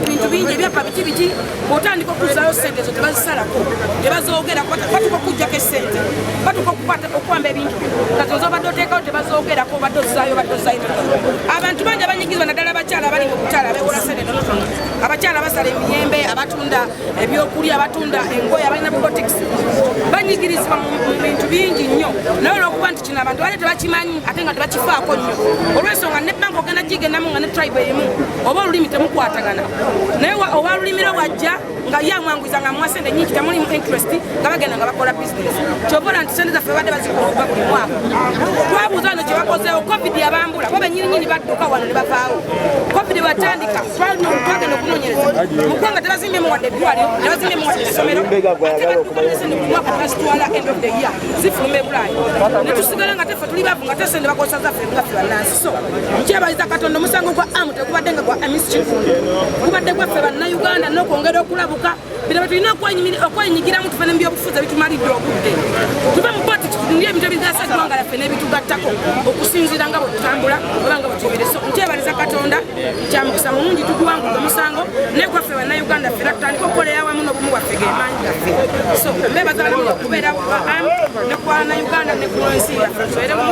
bintu bingi ebyapa biti bw'otandika okuzaayo ssente ezo tebazisalako tebazoogera batuka okuggyako essente batuka okwamba ebintu nga zozo obadde oteekawo tebazoogerako obadde ozaayo abantu bangi abanyigizibwa naddala abakyala abali mu butaala abeewola ssente tonotono abakyala basala emiyembe abatunda ebyokulya abatunda engoye abalina protex banyigirizibwa mu bintu bingi nnyo naye olwokuba nti kino abantu bali tebakimanyi ate nga tebakifaako nnyo olw'ensonga nebbanka ogenda gigendamu nga ne tribe emu oba olulimi temukwatagana naye oba lulimiro wajja nga yamwanguiza nga muwa sente nyingi temuli mu interest nga bagenda nga bakola business kyobola nti sente zaffe badde bazikuba buli mwaka twabuuza wano kyebakozeewo covid yabambula bo benyininyini badduka wano ne bavaawo covid watandika twagenda okunoonyereza mu ggwanga tebazimbye wadde eddwaliro tebazimbye wadde essomero ate baddukaesente ku mwaka tebazitwala end of the year zifuluma ebulayi ne tusigala nga teffe tuli bavu nga tesente bakozesa zaffe ngaffe bannansi so nkyebaliza katonda omusango gwa amu tegubadde nga gwa mischief gubadde gwaffe bannayuganda n'okwongera okulabuka bino betulina okwenyigiramu tufe nebyobufuzi ebitumalidde obudde tuve mu politics tulye ebintu ebigasa eggwanga lyaffe n'ebitugattako okusinziira nga bwe tutambula oba nga bwe tuyibire so nkyebaliza katonda kyamukisa mulungi tuguwangudde omusango naye gwaffe bannayuganda ffe era tutandika okukolera awamu n'obumu bwaffe gemaanyi gaffe so mbebaza balamu okubeera amu ne ku bannayuganda ne ku nsi yaffe tubeere mu